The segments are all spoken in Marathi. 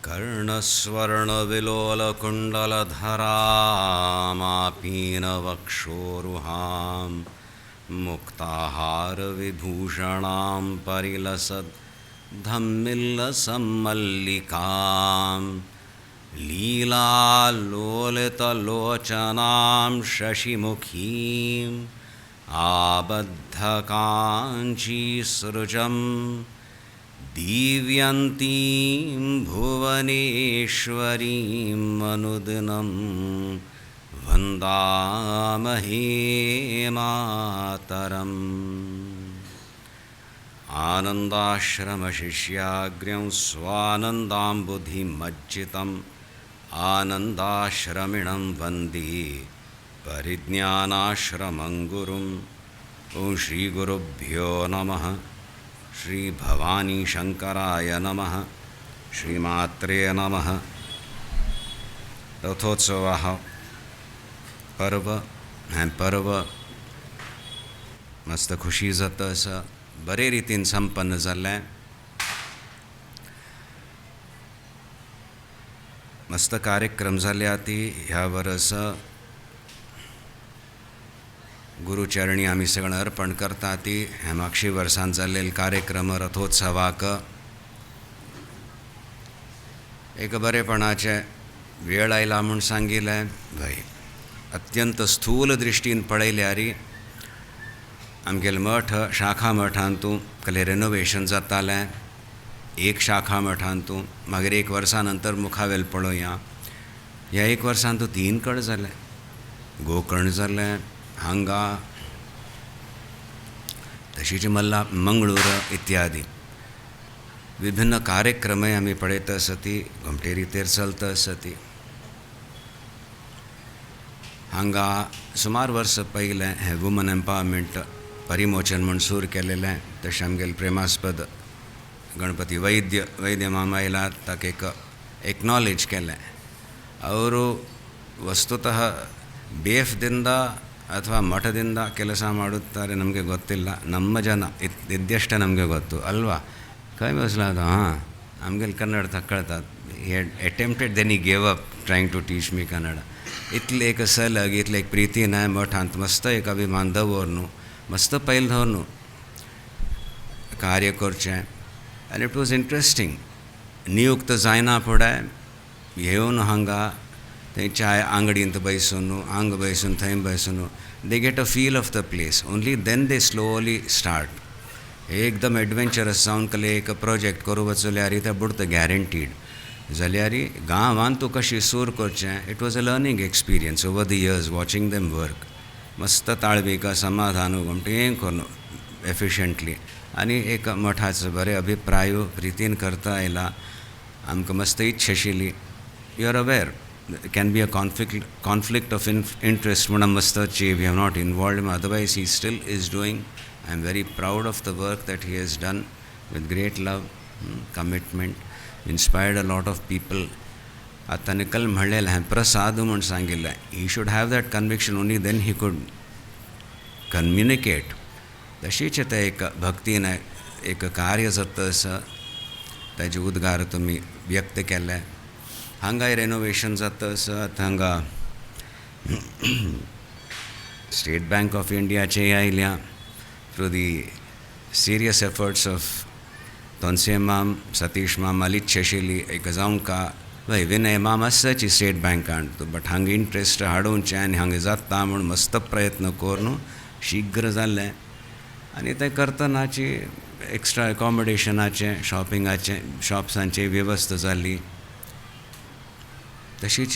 कर्णस्वर्णविलोलकुण्डलधरामापीनवक्षोरुहां मुक्ताहारविभूषणां परिलसद्धम्मिल्लसम्मल्लिकां लीलालोलितलोचनां शशिमुखीम् आबद्धकाञ्चीसृजं दीव्यन्तीं भुवनेश्वरीं अनुदिनं वन्दामहे मातरम्। आनन्दाश्रमशिष्याग्र्यं स्वानन्दाम्बुधिमज्जितम् आनन्दाश्रमिणं वन्दे परिज्ञानाश्रमं गुरुं। ॐ श्रीगुरुभ्यो नमः। श्रीभवानी शंकराय नमः। श्रीमात्रे नमः। रथोत्सवः पर्व मस्त खुशीचं तसं बरे रीतीन संपन्न झालं. मस्त कार्यक्रम झाले आती. ह्या वर्ष गुरुचरणी आम्ही सगळं अर्पण करता ती ह्या मागशी वर्षांत जाल्लेल कार्यक्रम रथोत्सवाक एक बरेपणाचे वेळ आयला म्हूण सांगिल्लें. भाई अत्यंत स्थूल दृश्टीन पळयल्यार आमगेले मठ शाखा मठांतू कले रेनोवेशन जातालें. एक शाखा मठांतू मागीर एक वर्सा नंतर मुखावेल पळोवया. ह्या एक वर्सांतू 3 कड जाले. गोकर्ण जालें हांगा तशीच मल्ला मंगळूर इत्यादी विभिन्न कार्यक्रम आम्ही पळयत आसती. घुमटे रितेर चलत आसती. हांगा सुमार वर्स पयलें हें वुमन एम्पावरमेंट परिमोचन म्हूण सूर केलेलें. तशें आमगेले प्रेमास्पद गणपती वैद्य मामा आयला ताका एक एक्नॉलेज केलें. ಅವರು ವಸ್ತುತಃ ಬೇಫ್ದಿಂದ ಅಥವಾ ಮಠದಿಂದ ಕೆಲಸ ಮಾಡುತ್ತಾರೆ ನಮಗೆ ಗೊತ್ತಿಲ್ಲ. ನಮ್ಮ ಜನ ಇದ್ದಷ್ಟೇ ನಮಗೆ ಗೊತ್ತು ಅಲ್ವಾ. ಕೈ ಬಸ್ಲಾದ ಹಾಂ ಆಮ್ಗೆಲ್ಲಿ ಕನ್ನಡ ತಕ್ಕಳ್तात. Attempted then he gave up trying to teach me Kannada. इतले एक सलग इतले एक प्रीती नाही मठांत मस्त एक अभिमान दवरनू मस्त पैल धरनू कार्य करचें. आनी इट वॉज इंट्रस्टिंग. नियुक्त जायना फुडें येवन हांगा थंय चाय आंगडींत बसून हांगा बसून थंय बसून they get a feel of the place. Only then they slowly start. एकदम एडवेंचरस जावन कले एक प्रोजेक्ट करूं वचल्यार तें बुडता गॅरंटीड जाल्यार गांवांत तूं कशी सूर करचें. It was a learning experience over the years watching them work. मस्त ताळबिका समाधान घुमटे करून एफिशियंटली आनी एक मठाचो बरे अभिप्राय रितीन करता आयला. आमकां मस्त इच्छा आशिल्ली. You R aware can be a conflict of interest when Mastachi we have not involved him. Otherwise he still is doing. I am very proud of the work that he has done with great love, commitment, inspired a lot of people. Atanikal mhalel hai prasadu mun sangilla. He should have that conviction. Only then he could communicate. तशीच एक भक्तीने एक कार्य जाता आसा ताजे उद्गार तुमी व्यक्त केले. हांगाय रेनोवेशन जाता आसा. हांगा स्टेट बँक ऑफ इंडियाचे आयल्या through the serious efforts of तोनसे माम सतीश माम मालीच आशिल्ली एक जावंका वय विनय माम आसाची स्टेट बँकांत. बट हांगा इंट्रस्ट हाडूनचें आनी हांगा जाता म्हूण मस्त प्रयत्न करून शीघ्र जाल्लें. आनी तें करतनाची एक्स्ट्रा एकोमोडेशनाचें शॉपिंगाचें शॉप्सांची वेवस्था जाल्ली. तशीच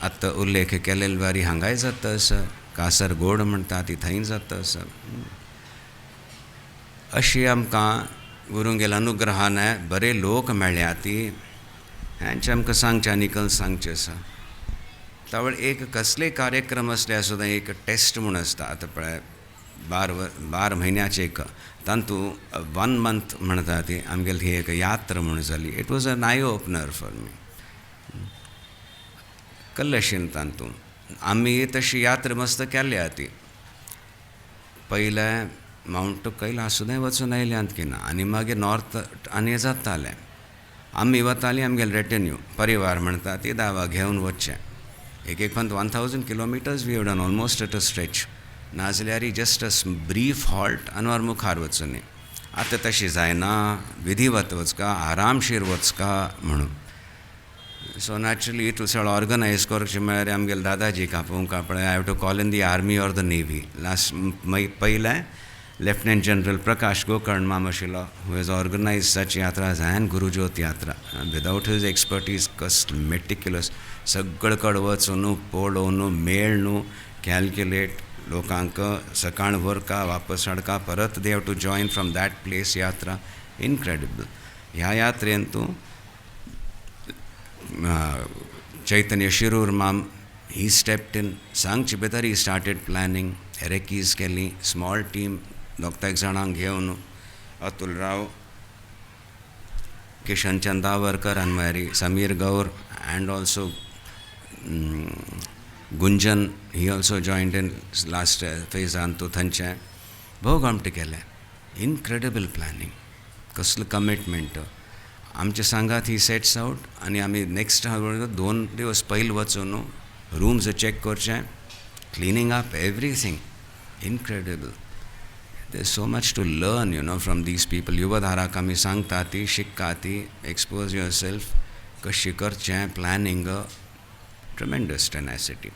आतां उल्लेख केलेले वारी हांगाय जाता आसा. कासरगोड म्हणटा ती थंय जाता आसा. अशी आमकां गुरूंगेल्या अनुग्रहान बरे लोक मेळ्ळ्या ती हांचे आमकां सांगचें आनीक सांगचें आसा. तावळ एक कसलेय कार्यक्रम असले सुद्दां एक टेस्ट म्हूण आसता. आतां पळय 12 म्हयन्याचे एक तांतू 1 मंथ म्हणटा ती आमगेली ही एक यात्रा म्हूण जाली. It was an eye opener for me. कल्लशीन तांतू आमी तशी यात्रा मस्त केल्या ती. पयलें माउंट कैलास सुद्दां वचून आयल्यांत की ना. आनी मागीर नॉर्थ आनी जातालें. आमी वताली आमगेले रेटेन्यू परिवार म्हणटा ती 10 घेवन वचचें एक पंत 1000 kilometres we have done almost at a stretch नाजाल्यार जस्ट अ ब्रीफ हॉल्ट आनी वर मुखार वचून आतां तशी जायना विधिवत वचका आरामशीर वचका म्हणून सो नॅचरली इट सगळें ऑर्गनायज करचें म्हळ्यार आमगेले दादाजीक आपोवंक पळय I have to call in the army or the navy last पयलें लेफ्टनंट जनरल प्रकाश गोकर्ण माम आशिल्लो हू हेज ऑर्गनायज सच यात्राज एंड गुरुज्योत यात्रा विदाउट हिज एक्सपर्टीज कस्ट मेटिक्युलस सगळे कडेन वचून पळोवन मेळून कॅल्क्युलेट लोकांक सकाळ व्हरका वापस हाडका परत they have to join from that place यात्रा इनक्रेडिबल ह्या यात्रेन तूं चैतन्य शिरूर माम ही स्टेप्ड इन सांगचे भितर ही स्टार्टेड प्लॅनिंग रेकीज केली स्मॉल टीम दोग जाणांक घेवन अतुल राव किशन चंदावरकर आनी मारी Sameer Gaur and also Gunjan he also joined in last फेजान तूं थंयचें भोव गमटे केले इनक्रेडिबल प्लॅनिंग कसलो कमिटमेंट आमच्या सांगात ही सेट्स आउट आनी आमी नेक्स्ट 2 दिवस पयलीं वचून रूम्स चेक करचें cleaning up everything incredible there so much to learn you know from these people युवधाराक आमी सांगता ती शिकता ती एक्सपोज युअर सेल्फ कशी करचें प्लॅनिंग ट्रमेंडस टेनेसिटी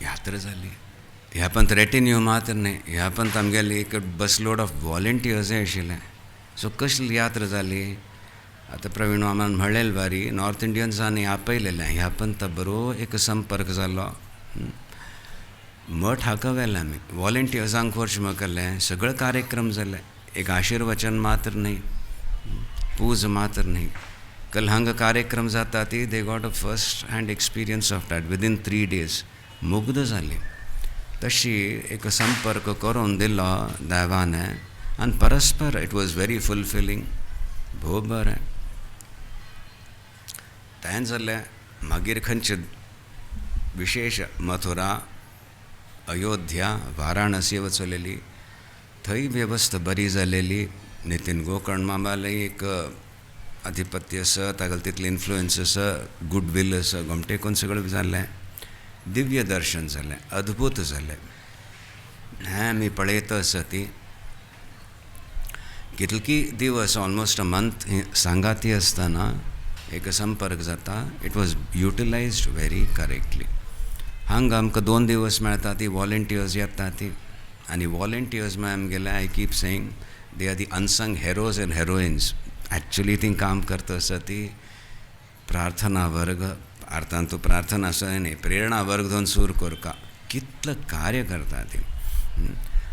यात्रा जाली ह्या पंत रेटिन्यू मात्र न्ही ह्या पंत आमगेले एक बस लोड ऑफ वॉलंटियर्सूय आशिल्ले सो कसली यात्रा जाली आतां प्रवीण मामान म्हणलेले बारी नॉर्थ इंडियन्सांनी आपयलेलें ह्या पंत बरो एक संपर्क जालो मठ हाका व्हेलें आमी वॉलंटियर्सांक वर्श केलें सगळे कार्यक्रम जाले एक आशिर्वचन मात्र न्ही पूज मात्र न्ही कलहंग कार्यक्रम जाता ती they got a first hand experience of that within 3 days मुग्ध जाली तशी एक संपर्क करून दिलो देवाने आनी परस्पर इट वॉज व्हेरी फुलफिलींग भोव बरें तें जालें मागीर खंयचे विशेष मथुरा अयोध्या वाराणसी वचलेली थंय वेवस्था बरी जालेली नितीन गोकर्ण मामाले एक आधिपत्य आसा ताका तितलें इन्फ्लुएन्स आसा गुडविल आसा घोमटेकून सगळें जालें दिव्य दर्शन जालें अद्भुत जालें हें आमी पळयता आसा ती कितकी दिवस ऑलमोस्ट अ मंथ सांगाती आसतना एक संपर्क जाता इट वॉज युटिलायज्ड व्हेरी करेक्टली हांगा आमकां 2 दिवस मेळटा ती वॉलंटियर्स येता ती आनी वॉलंटियर्स म्हळ्यार आमगेले I keep saying they are the unsung heroes and heroines actually ती काम करता आसा ती प्रार्थना वर्ग अर्थान तूं प्रार्थना आसा न्ही प्रेरणा वर्ग दोन सूर करता कितलं कार्य करता ती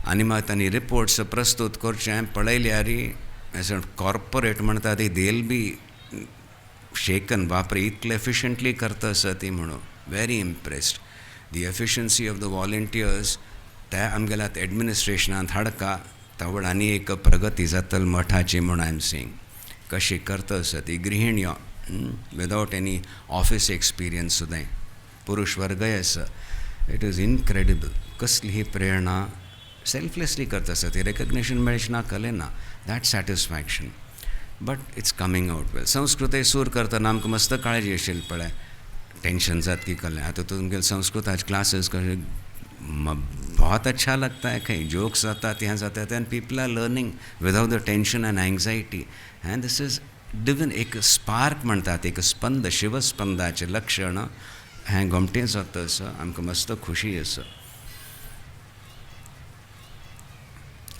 आनी मागीर तांणी रिपोर्ट्स प्रस्तूत करचें पळयल्यार एज कॉर्पोरेट म्हणटा ती देल बी शेकन बापरे इतले एफिशियंटली करता आसा ती म्हणून very impressed the efficiency of the volunteers ते आमगेल्या एडमिनिस्ट्रेशनांत हाडका तावड आनी एक प्रगती जातल मठाची म्हूण आय एम सेईंग कशी करता आसा ती गृहिण्यो विदाउट एनी ऑफिस एक्सपिरियन्स सुद्दां पुरुष वर्गय आसा इट इज इनक्रेडिबल कसली ही प्रेरणा सेल्फलेसली करता आसा ती रेकग्नेशन मेळचें ना कले ना that satisfaction but it's coming out well संस्कृतय सूर करतना आमकां मस्त काळजी आशिल्ली पळय टेंशन जात की कलें आतां तुमगेले संस्कृताचे क्लासेस कशे बहुत अच्छा लगता है खंय जोक्स जाता तें जाता and people are learning without the tension and anxiety and this is divine एक स्पार्क म्हणटात एक स्पंद शिवस्पंदाचें लक्षण हें घोमटें जाता आसा आमकां मस्त खुशी आसा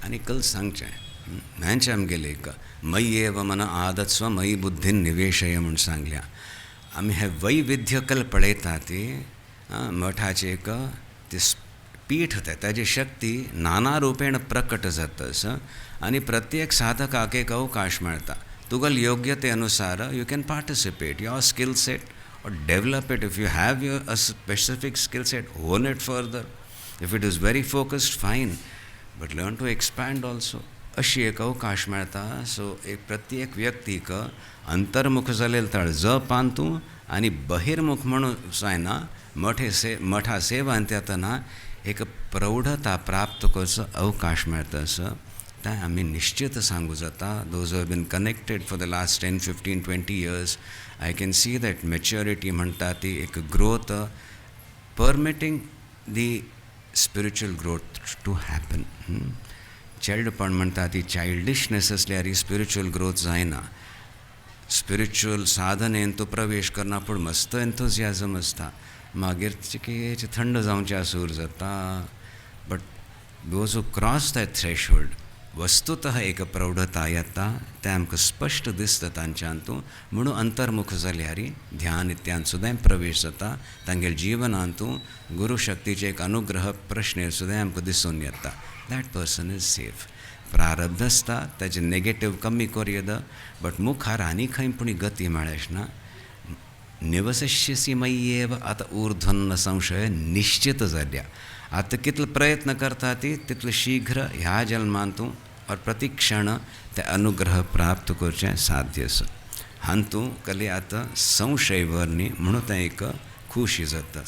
आनी कल सांगचें हेंचें आमगेलें एक मयि एव मन आदत्स्व मयि बुद्धीन निवेशय म्हूण सांगल्या आमी हें वैविध्य कल पळयता ती मठाचें एक ती पीठ ताजी शक्ती नाना रुपेण प्रकट जाता आसा आनी प्रत्येक साधकाक एक अवकाश मेळटा तुगेले योग्यते अनुसार you can participate your skill set or develop it. If you have a specific skill set, hone it further. If it is very focused, fine, but learn to expand also. अशी एक अवकाश मेळटा सो एक प्रत्येक व्यक्तीक अंतर्मुख जालेले तळ जपान तूं आनी बहिर्मुख म्हणून जायना मठा सेवांत येतना एक प्रौढता प्राप्त करचो अवकाश मेळटा असो तें आमी निश्चित सांगू जाता. Those who have been connected for the last 10, 15, 20 years, I can see that maturity म्हणटा ती एक growth permitting the spiritual growth to happen. चायल्डपण म्हणटा ती चायल्डिशनेस असल्यार स्पिरिच्युअल ग्रोथ जायना. स्पिरिच्युअल साधनेन तूं प्रवेश करना पूण मस्त एन्थुजियाजम आसता. मागीर चिकेच थंड जावचें सूर जाता. But those who cross that threshold वस्तुतः एक प्रौढता येता. तें आमकां स्पश्ट दिसता तांच्यांतू. म्हणून अंतर्मुख जाल्यार ध्यान इत्यान सुद्दां प्रवेश जाता. तांगेल जिवनांतू गुरुशक्तीचे एक अनुग्रह प्रश्नेर सुद्दां आमकां दिसून येता. That person is safe. प्रारब्ध आसता ताजे नेगेटीव कमी कोर येदा. बट मुखार आनी खंय पूण गती मेळचना. निवसिष्यसि मय्येव आत ऊर्ध्वन्न संशय निश्चित जाल्या. आतां कितलो प्रयत्न करता ती तितलो शीघ्र ह्या जल्मांतू और प्रतिक्षण ते अनुग्रह प्राप्त करचें साध्य आसा. हांतू कली आतां संशय वर न्ही म्हणून तें एक खुशी जाता.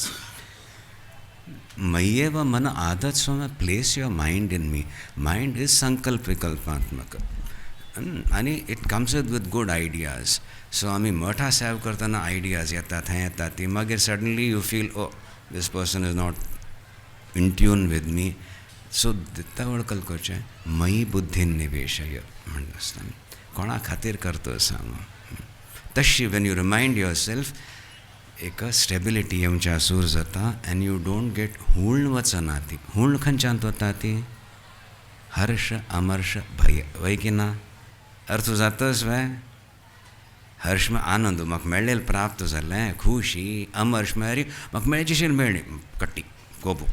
मय्येव मन आदत so place your mind in me. Mind is संकल्प विकल्पात्मक आनी it comes with good ideas. So आमी मठा सेव करतना आयडियाज येतात हें येता ती. मागीर suddenly you feel oh this person is not in tune with me. So दिता वळखल करचें मयी बुद्धीन निवेशय म्हणटा आसता. कोणा खातीर करता सांग. तशी वेन यू रिमायंड युअर सेल्फ एक स्टेबिलिटी येवच्या सूर जाता. एंड यू डोंट गेट हुळण वचना ती. हुळण खंयच्यान वता ती हर्ष अमर्ष भय वय की ना. अर्थ जाताच वय. हर्ष में आनंद म्हाका मेळ्ळेलें प्राप्त जालें खुशी. अमर्श म्हळ्यार म्हाका मेळचेशें मेळ्ळें कट्टी कोपू.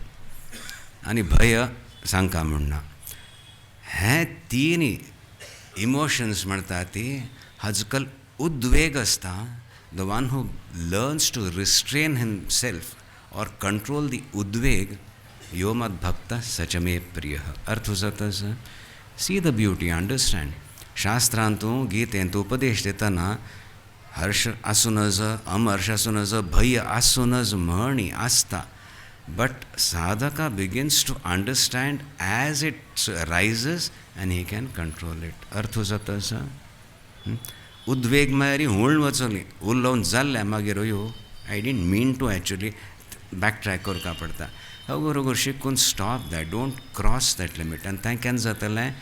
आनी भय सांगता म्हणना. हे तीन इमोशन्स म्हणटा ती हाजकल उद्वेग आसता. The one who learns to restrain himself और कंट्रोल दी उद्वेग यो मद भक्त सच मे प्रिय. अर्थ जाता सी द ब्युटी अंडरस्टँड. शास्त्रांतू गीतेंतू उपदेश दितना हर्ष आसूनच अमर्ष आसूनच भय आसूनच म्हणी आसता. बट साधका begins to understand as it rises and he can control it. अर्थ जाता उद्वेग म्हळ्यार हुळण वचली उलोवन जाल्लें मागीर अयो I didn't mean to actually back track करपा पडटा. अगोर अगोर शिकून stop that don't cross that limit. आनी तें केन्ना जातलें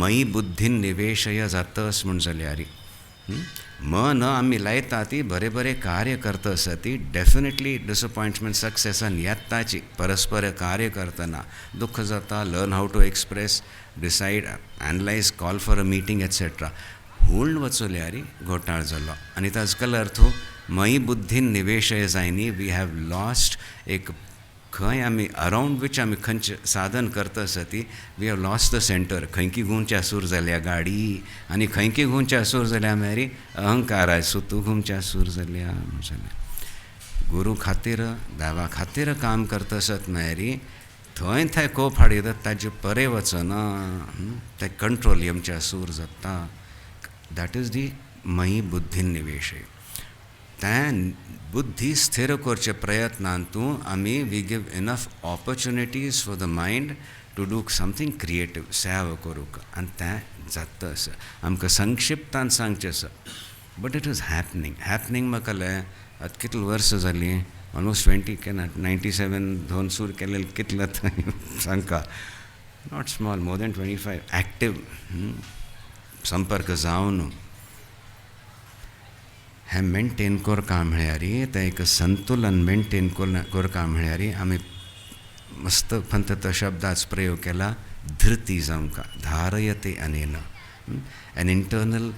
मयी बुद्धीन निवेशय जातस म्हूण जाल्यार मन आमी लायता ती बरें बरें कार्य करता आसा ती डेफिनेटली डिसअपॉयंटमेंट सक्सेसान येताची. परस्पर कार्य करतना दुख्ख जाता. Learn how to express decide analyse call for a meeting etcetera. हुळण वचल्यार घोटाळ जालो. आनी ताजकाल अर्थ मयी बुद्धीन निवेशय जायनी. वी हॅव लॉस्ट एक खंय आमी अरावंड वीच आमी खंयचे साधन करता आसा ती we have lost the centre. खंयकी घुंवच्या सूर जाल्या गाडी आनी खंयकी घुंवच्या सूर जाल्या मेरी अहंकार सो तूं घुंवच्या सूर जाल्या जाल्यार गुरू खातीर देवा खातीर काम करता आसत मेरी थंय थंय कोप हाडयता ताजे परे वचना. ते कंट्रोल येवच्या सूर जाता. दॅट इज दी मयी बुद्धीन निवेशय. तें बुद्धी स्थिर करचे प्रयत्नांतू आमी we give enough opportunities for the mind to do something creative save करूंक. आनी तें जाता आसा. आमकां संक्षिप्तान सांगचें आसा. बट इट इज हॅपनींग म्हाका आतां कितलीं वर्सां जालीं ऑलमोस्ट 20 केन्ना 97 दोन सूर केलेले कितले थंय सांगता. Not small more than 25 active संपर्क जावन हें मेंटेन करता म्हळ्यार तें एक संतुलन मेंटेन करता म्हळ्यार आमी मस्त पंत शब्दाचो प्रयोग केला धृती जावंका धारयते अनेन. एन इंटर्नल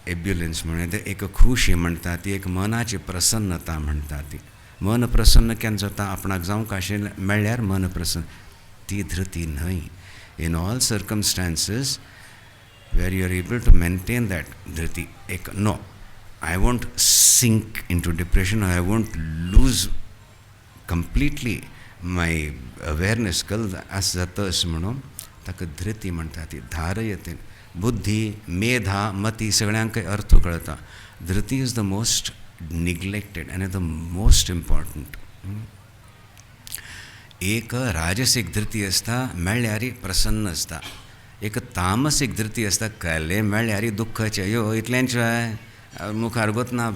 एब्युलन्स म्हणून एक खुशी म्हणटा ती एक मनाची प्रसन्नता म्हणटा ती. मन प्रसन्न केन्ना जाता आपणाक जावंक आशिल्लें मेळ्ळ्यार मन प्रसन्न. ती धृती न्हय. In all circumstances where you are able to maintain that धृती एक no I won't sink into depression. I won't lose completely my awareness. कल आस जाता अशें म्हणून ताका धृती म्हणटा ती धारयते. बुद्धी मेधा मती सगळ्यांक अर्थ कळटा. धृती इज द मोस्ट निग्लेक्टेड आनी द मोस्ट इम्पॉर्टंट. एक राजसीक धृती आसता मेळ्ळ्यार प्रसन्न आसता. एक तामसीक धृती आसता कळ्ळें मेळ्ळ्यार दुख्खाचें यो इतल्यांच्या मुखार गोतना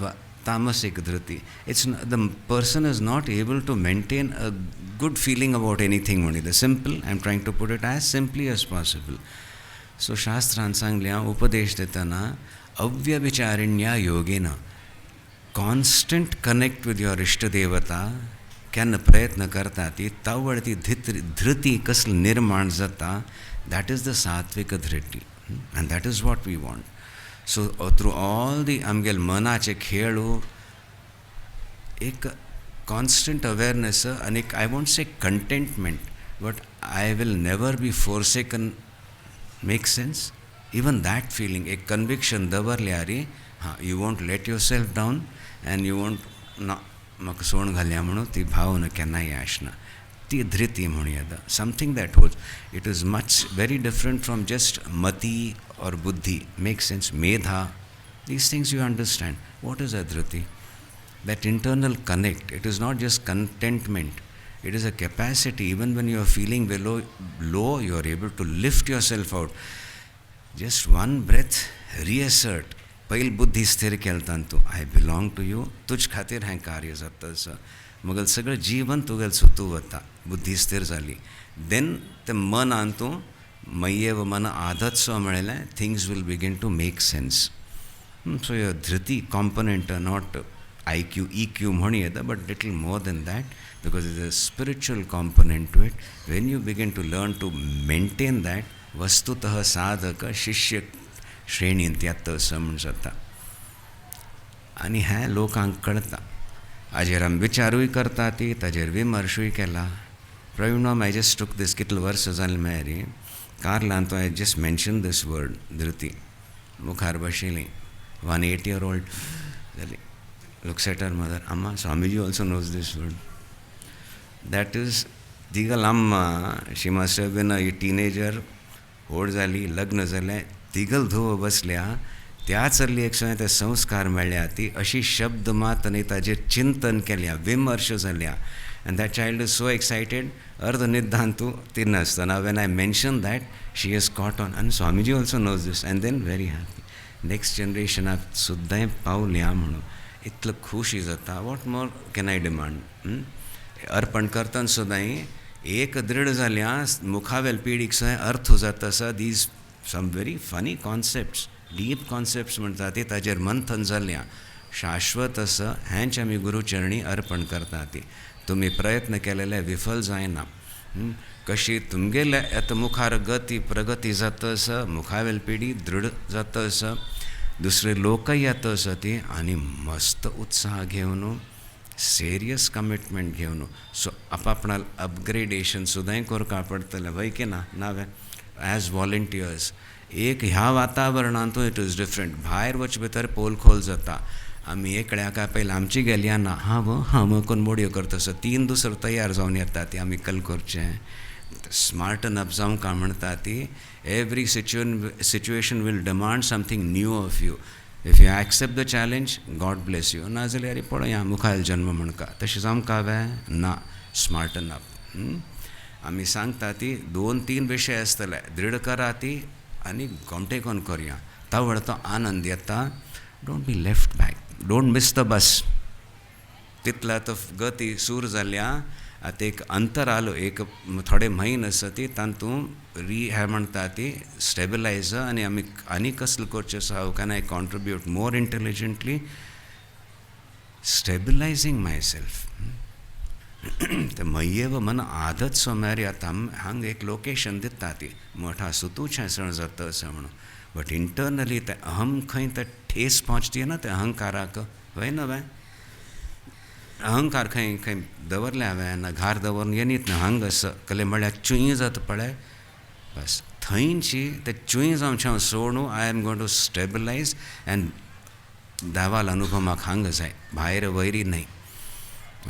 तामसीक धृती. It's the person is not able to maintain a good feeling about anything only. The simple, I'm trying to put it as simply as possible. So शास्त्रांत सांगल्या उपदेश देताना अव्यभिचारिण्या योगेन कॉन्स्टंट कनेक्ट विथ युअर इष्टदेवता केन्ना प्रयत्न करता ती तावळ ती धृती कसली निर्माण जाता. दॅट इज द सात्विक धृती and that is what we want. So through all the आमगेल मनाचे खेळू एक constant awareness and I won't say contentment, but I will never be forsaken. Makes sense? Even that feeling, a conviction davarlyari, you won't let yourself down and you won't म्हाका सोण घालया म्हणून ती भावना केन्नाय आसना. ती धृती म्हणून येता. समथींग दॅट होज. It is much very different from just मती और बुद्धी. Make sense? मेधा, these things you understand. What is a धृती? That internal connect. It is not just contentment. It is a capacity. Even when you are feeling low, you are able to lift yourself out. Just one breath, reassert. पहल बुद्धी स्थिर केलतान तूं I belong to you. तुझ खातीर हें कार्य जाता. मगल सगळें जीवन तुगेल सुतू वता. बुद्धी स्थिर जाली. देन ते मनान तूं मय्येव मन आदत सो मेळ्ळें. Things will begin to make sense. So your धृती कॉम्पोनेंट नॉट IQ, EQ म्हणून येता, but little more than that, because there is a spiritual component to it. When you begin to learn to maintain that, वस्तुतः साधक शिष्य श्रेणींत येता असं म्हणून जाता. आनी हें लोकांक कळटा. हाजेर आमी विचारूय करता ती, ताजेर विमर्शूय केला. Pravin, I just took this कितले वर्स जालें मेरी कार्लांत I just mentioned this word धृती. मुखार बशिल्लीं 108-year-old जाली. Looks at her mother. Amma, Swamiji also knows this word. That is, Digal Amma, she must have been a teenager, व्होड जाली, लग्न जालें, तिगल धुव बसल्या, त्याच चल्ली एक ते संस्कार मेळ्ळ्या ती अशी शब्द मात आनी ताजेर चिंतन केल्या, विमर्श जाल्या. And that child is so excited, अर्ध निदान तूं ती नासतना. When I mentioned that, she has caught on. And Swamiji also knows this. And then very happy. Next generation सुद्दां पावल्या म्हणून इतलं खुशी जाता. What more can I demand? अर्पण करतना सुद्दां एक दृढ जाल्या मुखावेल पिढीक सय अर्थ जाता आसा. These some very funny concepts, deep concepts म्हणटा ती ताजेर मंथन जाल्ल्या शाश्वत असं हेंच आमी गुरुचरणी अर्पण करता. ती तुमी प्रयत्न केलेले विफल जायना. कशी तुमगेले आतां मुखार गती प्रगती जाता आसा, मुखावेल पिढी दृढ जाता आसा, दुसरे लोकय येता आसा ती आनी मस्त उत्साह घेवन serious commitment घेवन. सो आपापणाल अपग्रेडेशन सुद्दां करपा पडटलें वय की ना नावे एज वॉलंटियर्स. एक ह्या वातावरणांतू इट इज डिफरंट. भायर वच भितर पोलखोल जाता. आमी एकड्या काय पयलीं आमची गेल्या ना हांव करून मोडयो करता आसा 3 दुसरो तयार जावन येता ती आमी कल करचें. स्मार्टन अप जावंक काय म्हणटा ती. Every situation will demand something new of you. If you accept the challenge, God bless you. ना जाल्यार पळया मुखायल जन्म म्हणका तशें जावंक हांवें ना. स्मार्टन अप. आमी सांगता ती 2-3 विशय आसतले. दृढ करा ती आनी घोमटेकोन करया. तावळ तो आनंद येता. Don't be left back. Don't miss the bus. तितला तो गती सूर जाल्या. आतां एक अंतर आलो, एक थोडे म्हयने आसा ती तातूंत हे म्हणटा ती स्टेबिलायझर आनी आमी आनी कसले करचें आसा. How can I contribute more intelligently? Stabilising myself. ते मय्येव मन आदत सोमारी आतां हांगा एक लोकेशन दिता ती मोठा सुतूचें सण जाता अशें म्हणून. बट इंटरनली ते अहम खंय ते ठेस पहुंचती ना ते अहंकाराक. वय ना वय अहंकार खंय खंय दवरले हांवें ना घार दवरून येनीत ना हांगा असं कले म्हळ्यार चुयी जाता पळय बस थंयची ते चुयी जावचें हांव सोडूं. I am going to stabilise and देवाल अनुभव म्हाका हांगा जाय, भायर वयरी न्हय.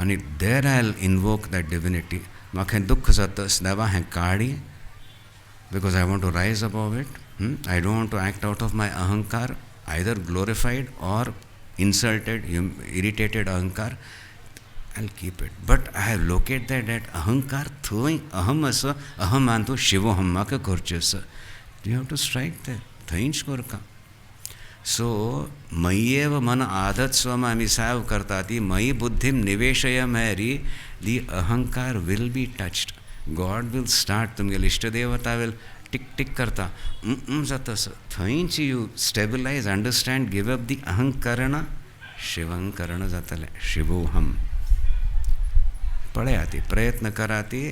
आनी there I will invoke that divinity. म्हाका हें दुख्ख जाता देवा हें काडी because I want to rise above it. I don't want to act out of my ahankar, either glorified or insulted, irritated ahankar. I'll keep it. But I have located that ahankar thoi aham asa aham antu shivoham maka korche asa. You have to strike there थंयच कोरका. सो मय्येव मन आदत स्वम आमी साव करता ती मयी बुद्धिम निवेशय मेरी दी अहंकार will be touched. God will start तुमगेले इष्ट देवता विल टिक टिक करता जाता थंयच you stabilise understand give up the अहंकरण शिवंकरण जातले शिवोहम. पळया ती प्रयत्न करा ती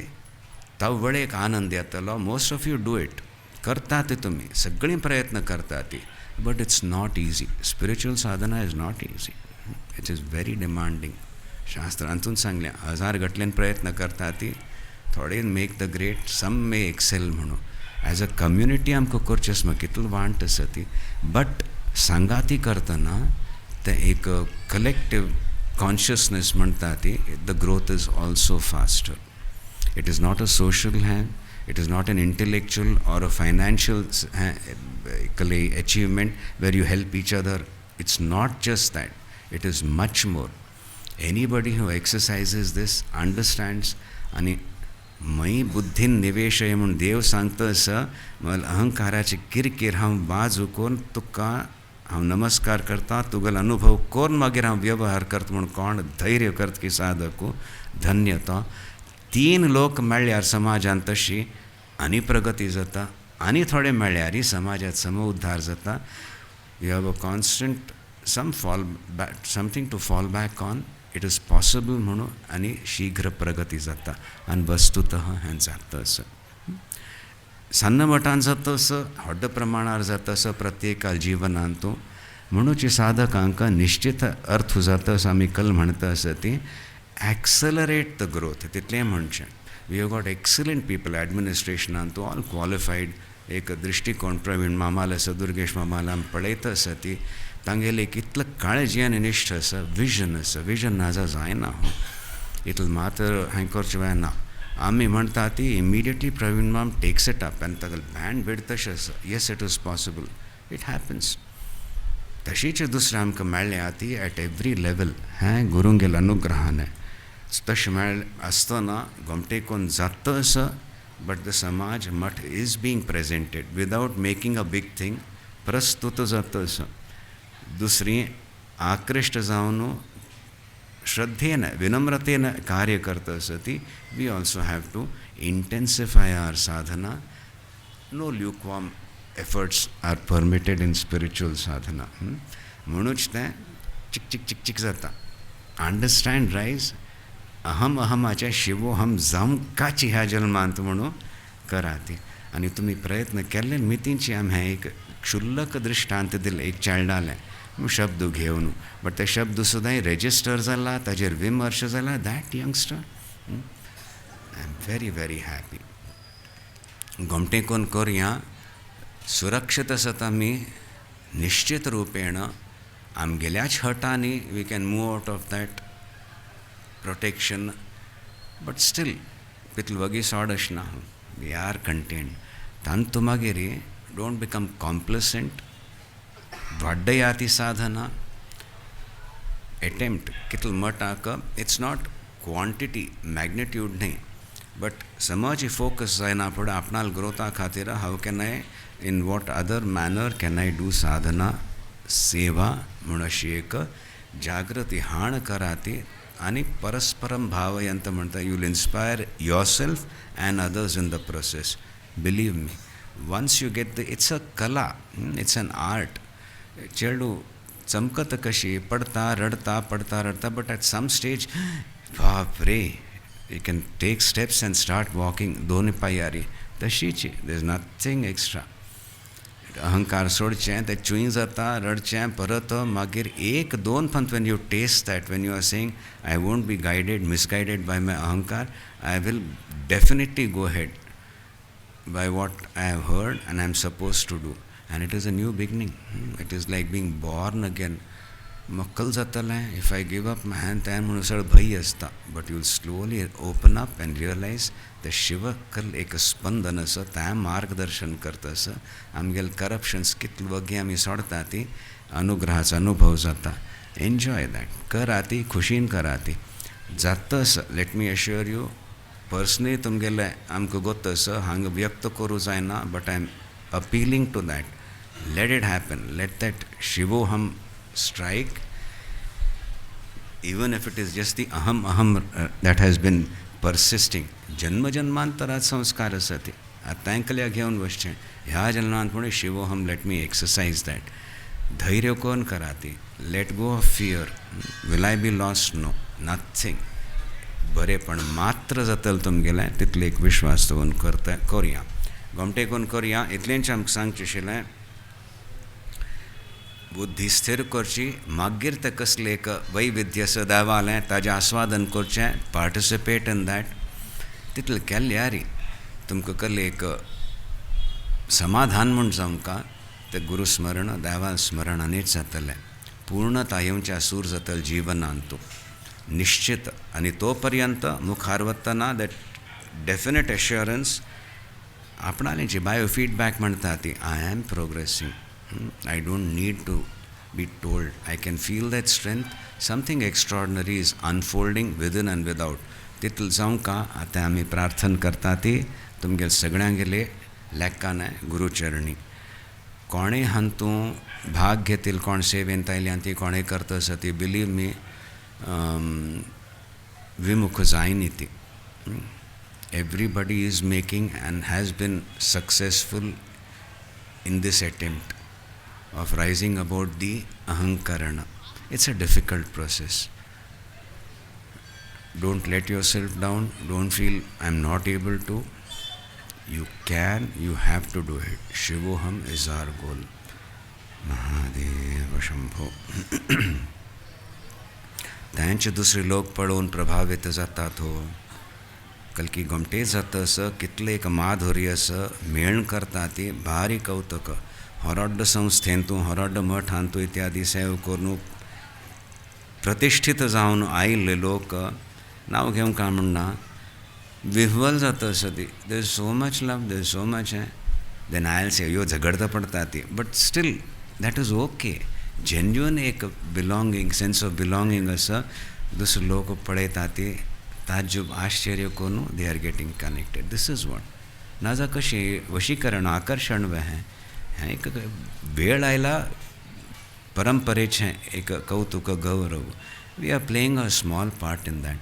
तवळ एक आनंद येतलो. Most of you do it करता ते तुमी सगळीं प्रयत्न करता ती but it's not easy. Spiritual साधना is not easy. It is very demanding. शास्त्रांतून सांगल्या 1000 गटलेन प्रयत्न करता ती थोडे make the great some may excel म्हणून. एज अ कम्युनिटी आमकां करचें आसा कितलो वांट आसा ती बट सांगाती करतना ते एक कलेक्टिव कॉन्शियसनेस म्हणटा ती the growth is also faster. It is not a social hang. It is not an intellectual or a financial achievement where you help each other. It's not just that. It is much more. Anybody who exercises this understands. आणि मयी बुद्धीन निवेशय म्हणून देव सांगता आसा मला अहंकाराची किरकीर हांव बाज उखोवन तुका हांव नमस्कार करता तुगेलो अनुभव कोरून मागीर हांव व्यवहार करता म्हणून कोण धैर्य करता की साधकू धन्यता. 3 लोक मेळ्ळ्यार समाजांत तशी आनी प्रगती जाता आनी थोडे मेळ्ळ्यार समाजात समउद्धार जाता. You have a constant something to fall back on. It is possible म्हणून आनी शीघ्र प्रगती जाता आनी वस्तुतः हें जाता असो सन्न मठान जाता असो व्हड प्रमाणार जाता असो प्रत्येका जिवनांतू म्हणूच साधकांक निश्चित अर्थ जाता असो आमी कल म्हणटा आसा ती accelerate the growth. तितलें म्हणचें. We have got excellent people administration all qualified. एक दृष्टिकोन प्रवीण मामाला आसा दुर्गेश मामाला पळयता आसा ती तांगेले कितलो काळजी आनी निश्ठ आसा विजन आसा. विजन नाजा जायना इतलो मात्र हांवें करचें वेळ ना. आमी म्हणटा ती इमिडिएटली प्रवीण माम टेक्स इट अप आनी ताका बँड बीड तशें आसा. Yes it is possible. It happens. तशीच दुसरें आमकां मेळ्ळें ती एट एवरी लेवल हें गुरूंगेल अनुग्रहान. तशें मेळ आसतना गोमटेकोन जाता असो बट द समाज मठ is being presented without making a big thing प्रस्तुत जाता असो. दुसरी आकृष्ट जावन श्रद्धेन विनम्रतेन कार्य करता आसा ती we also have to intensify our साधना. No lukewarm efforts are permitted in spiritual sadhana. म्हणूच तें चिक चिक चिक चिक जाता. अंडरस्टँड रायज अहम अहमाच्या शिवोहम जावकाची ह्या जल्मांत म्हणून करा ती. आनी तुमी प्रयत्न केल्ले मितींची आमी हें एक क्षुल्लक दृश्टांत दिलें एक चायल्डालें शब्द घेवन बट ते शब्द सुद्दां रेजिस्टर जाला ताजेर विमर्श जाला. That youngster I am very very happy. गोमटेकोन करया सुरक्षीत आसात आमी निश्चित रुपेण आमगेल्याच हटांनी we can move out of that protection but still पितल वगी सॉड आसना. We are content. तांतू मागीर डोंट बिकम कॉम्प्लसेंट. वाड्डया ती साधना एटेम्प्ट कितल मटाक इट्स नॉट क्वांटिटी मॅग्नेट्यूड न्ही बट समज फोकस जायना फुडें आपणाल ग्रोथा खातीर how can I in what other manner can I do sadhana सेवा म्हणून अशी एक जागृती हाण करा ती आणि परस्परम भावयंत म्हणटा you will inspire yourself and others in the process. Believe me once you get the it's a कला इट्स एन आर्ट. चेडू चमकत कशी पडता रडता पडता रडता बट ॲट सम स्टेज बाप रे you can take steps and start walking दोन पांयारी तशीच देर इज नथिंग एक्स्ट्रा. अहंकार सोडचें तें चुई जाता रडचें परत मागीर एक दोन फावट when you taste that when you are saying I won't be guided misguided by my अहंकार I will definitely go head by what I have heard and I am suppose to do and it is a new beginning. It is like being born again. मक्कल जातलें इफ आय गिव अप हें तें म्हणून सगळें भंय आसता but you will slowly open up and realise the शिवकल एक स्पंदन आसा तें मार्गदर्शन करता आसा. आमगेल करप्शन्स कितले वगी आमी सोडता ती अनुग्रहाचो अनुभव जाता. Enjoy that. करा ती खुशीन करा ती जाता आसा. Let me assure you personally तुमगेले आमकां गोत आसा हांगा व्यक्त करूं जायना but I am appealing to that. Let it happen. Let that Shivoham strike. Even if it is just the aham that has been persisting. Janma janmantarat संस्कार असते. आता ऐकल्या घेऊन गोष्ट ह्या जन्मांतमुळे शिवोहम लेट मी एक्सरसाइज दॅट. धैर्य कोण कराती. Let go of fear. Will I be lost. No nothing. बरेपण मात्र जातल तुम गेलाय तितले एक विश्वास दवरून करता करूया. गोमटे कोण करूया इतलेंच आमकां सांगचें आशिल्लें. बुद्धी स्थिर करची. मागीर तें कसलें एक वैविध्य सदावालें ताजें आस्वादन करचें. Participate in that. तितलें केल्यार तुमकां कसलें एक समाधान म्हूण जावंका तें गुरुस्मरण देवा स्मरणानूच जातलें. पूर्णता येवच्या सूर जातलें जिवनांत निश्चित. आनी तो पर्यंत मुखार वतना दॅट डेफिनेट एश्युरन्स आपणालें जी बायो फीडबॅक म्हणटा ती I am progressing. I don't need to be told. I can feel that strength. Something extraordinary is unfolding within and without. तितल जाऊं का आता आम्ही प्रार्थना करता ती तुमगे सगळ्यां गेले लेक्कान गुरुचरणी. कोणे हांतू भाग घेतील कोण सेवेंत आयल्यां ती कोणे करता ती बिलीव मी विमुख जायनी ती. Everybody is making and has been successful in this attempt of rising above the ahankarana. It's a difficult process. Don't let yourself down. Don't feel I'm not able to. You can, you have to do it. Shivoham is our goal. Mahadeva Shambho. त्यांचे दुसरे लोक पळोवन प्रभावित जातात हो. कलकी गोमटे जातस कितले एक माधुर्य मेळण करता ती भारी कौतुक. ಹೊರಡ್ಡ ಸಂಸ್ಥೆಂತೂ ಹೊರಡ್ಡ ಮಠ ಅಂತೂ ಇತ್ಯಾದಿ ಸೇವೆ करून प्रतिष्ठित जावन आयिल्ले लोक नांव घेवंक काय म्हणना विह्वल जाता सदी. There is so much love. There is so much then I'll say यो झगडता पडटा ती. But still that is okay. Genuine एक बिलॉंगिंग सेन्स ऑफ बिलॉंगिंग असं दुसरे लोक पळयता ती ताज्जुब आश्चर्य करून they are getting connected. This is what नाजा कशी वशीकरण आकर्षण वह एक वेळ आयला परंपरेचें एक कौतुक गौरव. We are playing a small part in that.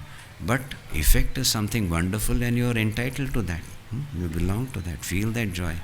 But effect is something wonderful and you are entitled to that. You belong to that. Feel that joy.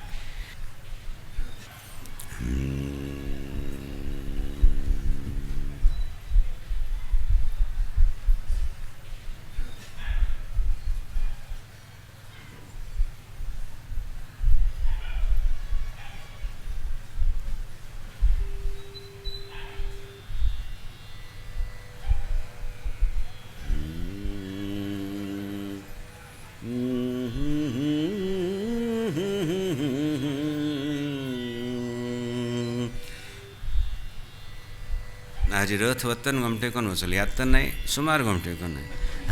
आज रथ वतन गोमटे कोण वचल यात नाही सुमार गोमटे कोण नाही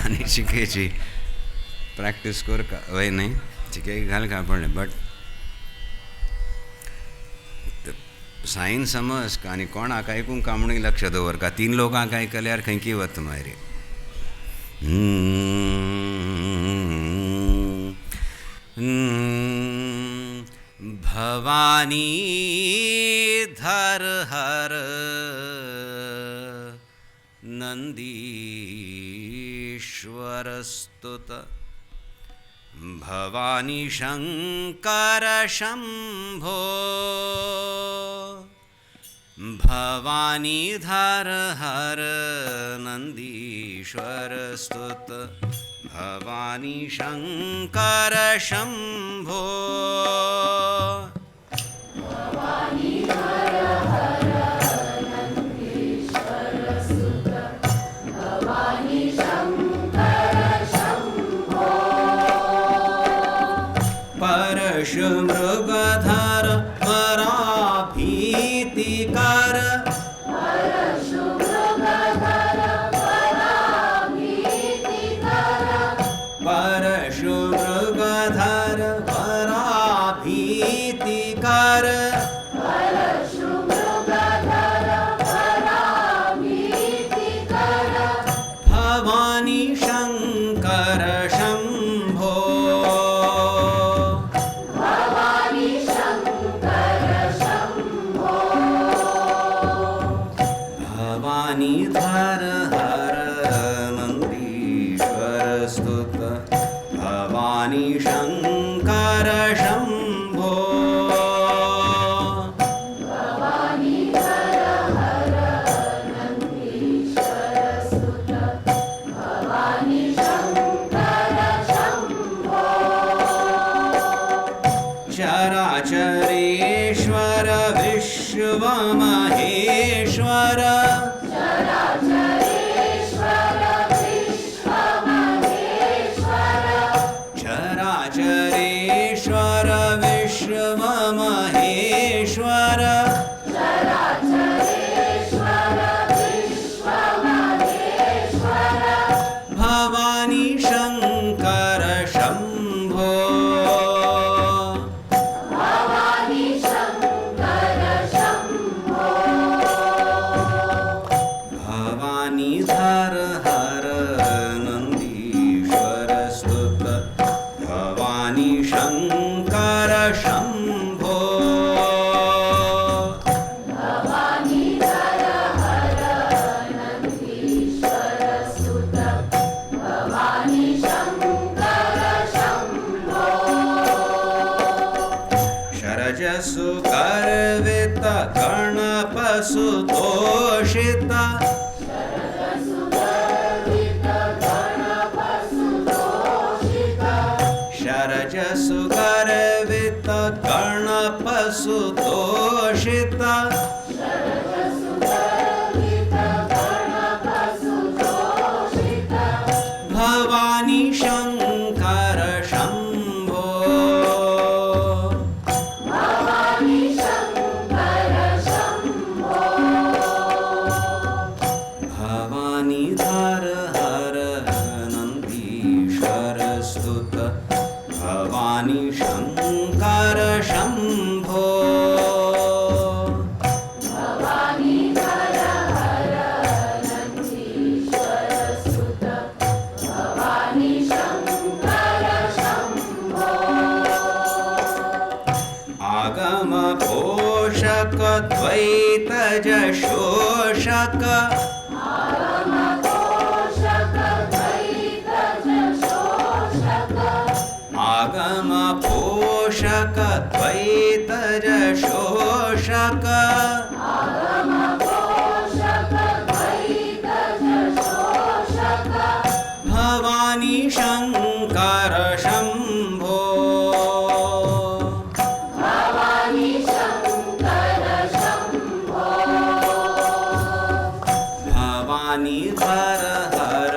आणि शिकेची प्रॅक्टिस कर का वय नाही शिके घाल का पडले. बट सायन्स समज का आनी कोणाक आयकूंक का म्हणून लक्ष दवर का. 3 लोकांक आयकल्यार खंयकी वत मायरे. भवानी धर हर नंदीश्वर स्तुत. भवानी शंकर शंभो. भवानी धर हर नंदीश्वर स्तुत. भवानी शंकर शंभो. भवानी धर हर नंदीश्वर स्तुत. भवानी शंकर शंभो. परशु मृगधर पराभीतिकर. परशु मृगधर परशु मृगधर पराभीतिकर. परशु मृगधर पराभीतिकर. भवानी शंकर शंभो. भवानी शंकर भवानी शङ्कर शम्भो चराचरेश्वर विश्वमहेश्वर चराचरेश्वर विश्वमहेश्वर भवानी शङ्कर शम्भो धर हर नन्दीश्वर स्तुत भवानी शङ्कर शम्भो भवानी धर हर नन्दीश्वर स्तुत भवानी शङ्कर शम्भो शरजसु गर्वित गणपसुतोषित शरजसुगर्वित गणपसुतोषित भवानी शङ्कर शम्भो भवानी शङ्कर शम्भो भवानी धर हर नन्दीश्वर स्तुत भवानी शङ्कर शम्भो भवानी धर हर नन्दीश्वर स्तुत भवानी शङ्कर शम्भो आगम पोषक द्वैतज शोषक आगम पोषक द्वैतज शोषक भवानी शङ्कर शम्भो भवानी शङ्कर शम्भो भवानी धर हर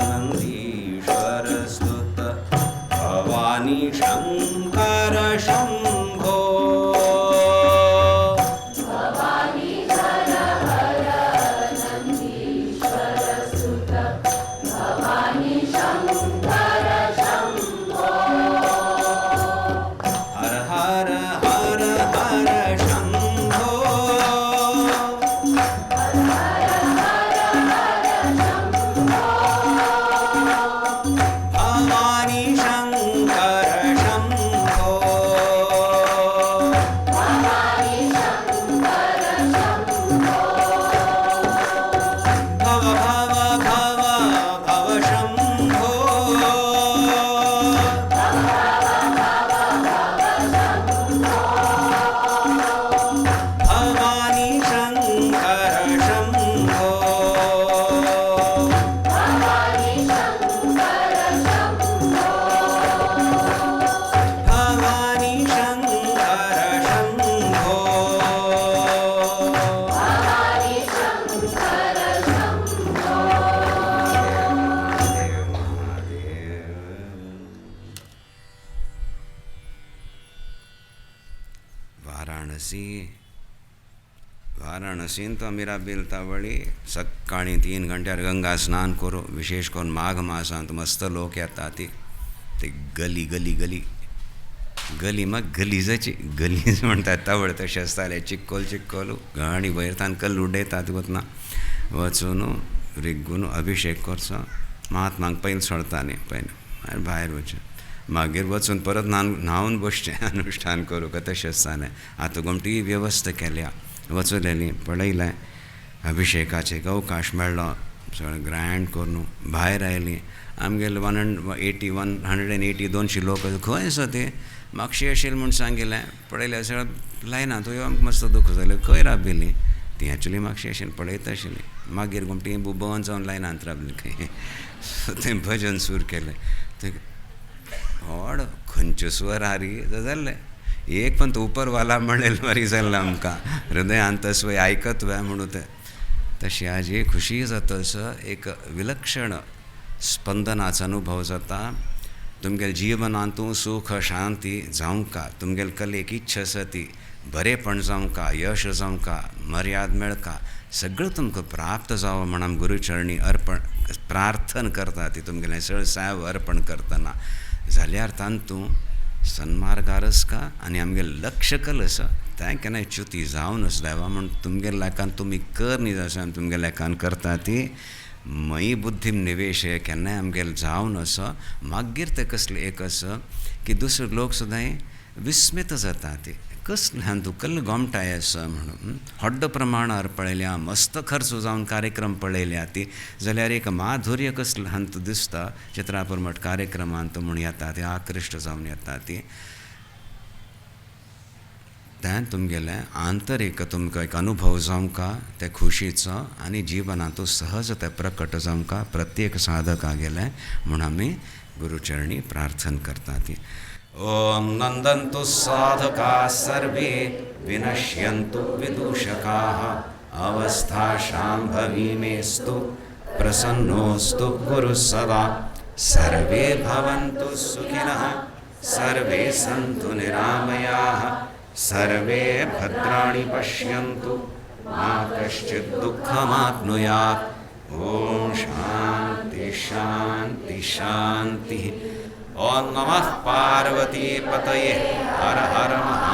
नन्दीश्वर स्तुत भवानी शङ्कर शम्भो भवानी धर हर नन्दीश्वर स्तुत भवानी शङ्कर शम्भो हर हर हर हर शम्भो हर हर हर हर शम्भो भवानी शङ्कर शम्भो भवानी शङ्कर शम्भो भव भव भव भव शम्भो भवानी शङ्कर शम्भो भवानी शङ्कर शम्भो भवानी शङ्कर शम्भो भवानी शङ्कर शम्भो वाराणसी तो मेरा बेलतावळी सकाळी 3 घंट्यार गंगा स्नान करो विशेष करून माघ मासांत मस्त लोक येतात ते गली गली गली गली मग गलीजाची गलीज म्हणतात तवळ तशें आसताले चिक्कोल चिक्कोल गाणी वयरतान कल्ल उडयतात वतना वचून रिग्गून अभिषेक करचो महात्मांक पयलीं सोडतालीं पयलीं भायर वचून मागीर वचून परत न्हांवन बसचें अनुश्ठान करूं तशें आसतालें आतां घुमटी वेवस्था केल्या वचूलेलीं पळयलें अभिषेकाचे अवकाश मेळ्ळो सगळें ग्रँड करून भायर आयलीं. आमगेले 180 200 लोक खंय आसा ते म्हापशे आशिल्ले म्हूण सांगिल्लें. पळयलें सगळें लायना. थंय आमकां मस्त दूख जालें. खंय राबिल्लीं ती एक्चुली म्हापशे आशिल्लीं पळयता आशिल्लीं. मागीर घुमटी बंद जावन लायनांत राबलीं खंय. थंय भजन सूर केलें. थंय व्हड खंयच्यो स्वर हारी जाल्ले. एक पण तो उपरवाला म्हणलें बरी जाल्लें आमकां हृदय अंतस्वय आयकत्व म्हणून ते तशी हाजी खुशी जाता. एक विलक्षण स्पंदनाचो अनुभव जाता. तुमगेले जिवनांतू सुख शांती जावंका. तुमगेले कलेक इच्छा आसा ती बरेपण जावंका, यश जावंका, मर्याद मेळका, सगळं तुमकां प्राप्त जावं म्हण आमी गुरुचरणी अर्पण प्रार्थना करता. ती तुमगेलें सगळें साव अर्पण करतना जाल्यार तांतू सन्मार्गार आसका आनी आमगेलें लक्ष कल आसा तें केन्नाय च्युती जावन देवा म्हण तुमगे लेखान तुमी कर न्ही जशें आमी तुमगे लेखान करता ती मयी बुद्धीम निवेश हे केन्नाय आमगेले जावन आसा. मागीर ते कसलें एक आसा की दुसरे लोक सुद्दां विस्मित जाता. ती कसलें तूं कसलें गोमटाय आसा म्हणून हड्ड प्रमाणार पळयल्या मस्त खर्च जावन कार्यक्रम पळयल्या ती जाल्यार एक माधुर्य कसलें हांत दिसता. चित्रापूर मठ कार्यक्रमांत म्हूण येता ती आकृश्ट जावन येता ती तें तुमगेलें आंतरीक तुमकां एक अनुभव जावंका ते खुशीचो आनी जिवनांत सहज ते प्रकट जावंका प्रत्येक साधका गेले म्हूण आमी गुरुचरणी प्रार्थना करता ती. ओम नंदन्तु साधका सर्वे विनश्यन्तु विदूषकाः अवस्था शाम्भवी मेस्तु प्रसन्नोस्तु गुरुः सदा. सर्वे भवन्तु सुखिनः सर्वे सन्तु निरामयाः सर्वे भद्राणि पश्यन्तु मा कश्चित् दुःखमाप्नुयात्. ओम शांति शांति शांति. ओम नमः पार्वती पतये हर हर महा